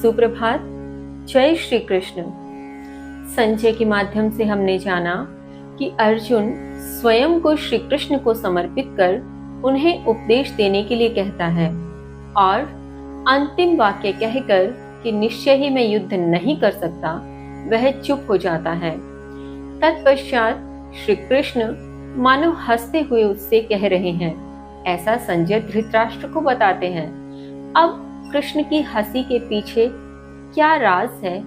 सुप्रभात। जय श्री कृष्ण। संजय के माध्यम से हमने जाना कि अर्जुन स्वयं को श्री कृष्ण को समर्पित कर उन्हें उपदेश देने के लिए कहता है और अंतिम वाक्य कहकर कि निश्चय ही मैं युद्ध नहीं कर सकता, वह चुप हो जाता है। तत्पश्चात श्री कृष्ण मानो हंसते हुए उससे कह रहे हैं, ऐसा संजय धृतराष्ट्र को बताते हैं। अब कृष्ण की हंसी के पीछे क्या राज है,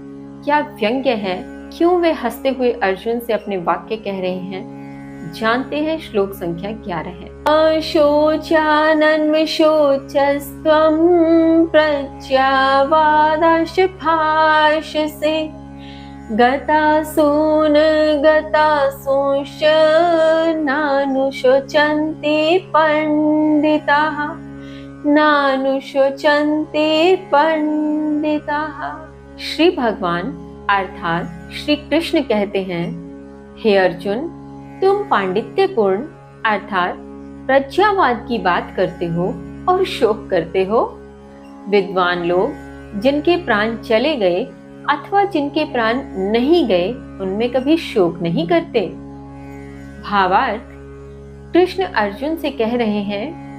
क्या व्यंग्य है, क्यों वे हंसते हुए अर्जुन से अपने वाक्य कह रहे हैं, जानते हैं। श्लोक संख्या 11 है। अशोचानन्विशोचस्त्वं प्रज्ञावादांश भाषसे गतासून गतासूंश्च नानुशोचन्ते पंडिताः नानुशोचन्ते पंडिताः। श्री भगवान अर्थात श्री कृष्ण कहते हैं, हे अर्जुन, तुम पांडित्यपूर्ण अर्थात प्रज्ञावाद की बात करते हो और शोक करते हो। विद्वान लोग जिनके प्राण चले गए अथवा जिनके प्राण नहीं गए, उनमें कभी शोक नहीं करते। भावार्थ, कृष्ण अर्जुन से कह रहे हैं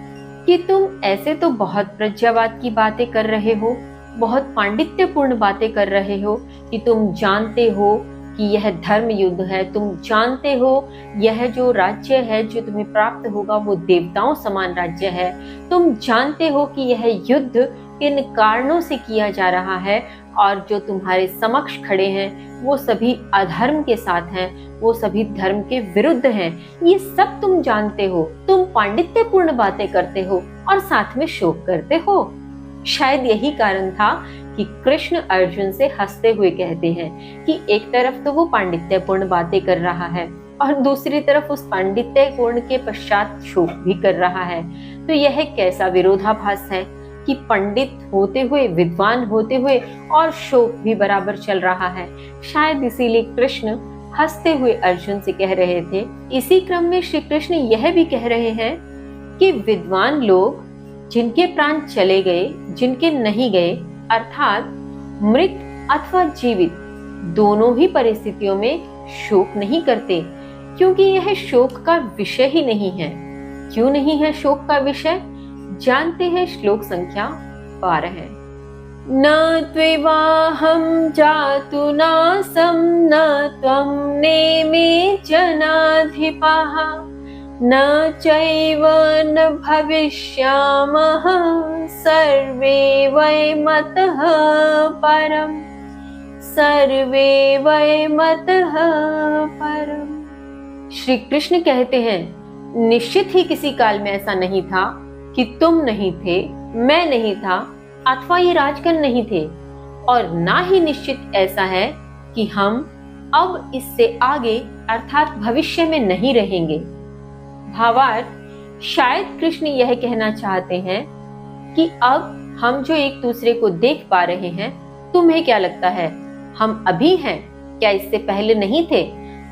कि तुम ऐसे तो बहुत प्रज्ञावाद की बातें कर रहे हो, बहुत पांडित्यपूर्ण बातें कर रहे हो कि तुम जानते हो कि यह धर्म युद्ध है, तुम जानते हो यह जो राज्य है जो तुम्हें प्राप्त होगा वो देवताओं समान राज्य है, तुम जानते हो कि यह युद्ध किन कारणों से किया जा रहा है और जो तुम्हारे समक्ष खड़े हैं वो सभी अधर्म के साथ हैं, वो सभी धर्म के विरुद्ध हैं। ये सब तुम जानते हो, तुम पांडित्यपूर्ण बातें करते हो और साथ में शोक करते हो। शायद यही कारण था कि कृष्ण अर्जुन से हंसते हुए कहते हैं कि एक तरफ तो वो पांडित्यपूर्ण बातें कर रहा है और दूसरी तरफ उस पांडित्यपूर्ण के पश्चात शोक भी कर रहा है। तो यह कैसा विरोधाभास है कि पंडित होते हुए, विद्वान होते हुए और शोक भी बराबर चल रहा है। शायद इसीलिए कृष्ण हंसते हुए अर्जुन से कह रहे थे। इसी क्रम में श्री कृष्ण यह भी कह रहे हैं कि विद्वान लोग जिनके प्राण चले गए, जिनके नहीं गए, अर्थात मृत अथवा जीवित, दोनों ही परिस्थितियों में शोक नहीं करते, क्योंकि यह शोक का विषय ही नहीं है। क्यों नहीं है शोक का विषय, जानते हैं। श्लोक संख्या 12 है। न त्वेवाहं जातु नासं न त्वं नेमे जनाधिपाः न चैव न भविष्यामः सर्वे वै मतः परम् सर्वे वै मतः परम्। श्री कृष्ण कहते हैं, निश्चित ही किसी काल में ऐसा नहीं था कि तुम नहीं थे, मैं नहीं था अथवा ये राजगण नहीं थे, और ना ही निश्चित ऐसा है कि हम अब इससे आगे अर्थात भविष्य में नहीं रहेंगे। भावार्थ, शायद कृष्ण यह कहना चाहते हैं कि अब हम जो एक दूसरे को देख पा रहे हैं, तुम्हें क्या लगता है हम अभी हैं, क्या इससे पहले नहीं थे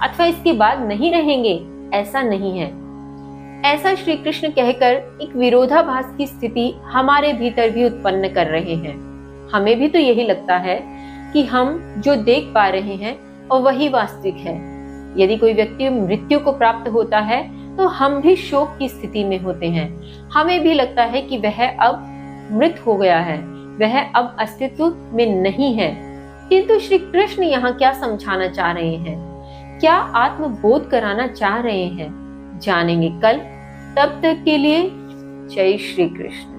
अथवा इसके बाद नहीं रहेंगे? ऐसा नहीं है। ऐसा श्री कृष्ण कहकर एक विरोधाभास की स्थिति हमारे भीतर भी उत्पन्न कर रहे हैं। हमें भी तो यही लगता है कि हम जो देख पा रहे हैं और वही वास्तविक है। यदि कोई व्यक्ति मृत्यु को प्राप्त होता है तो हम भी शोक की स्थिति में होते हैं। हमें भी लगता है कि वह अब मृत हो गया है, वह अब अस्तित्व में नहीं है। किंतु श्री कृष्ण यहाँ क्या समझाना चाह रहे हैं, क्या आत्मबोध कराना चाह रहे हैं, जानेंगे कल। तब तक के लिए जय श्री कृष्ण।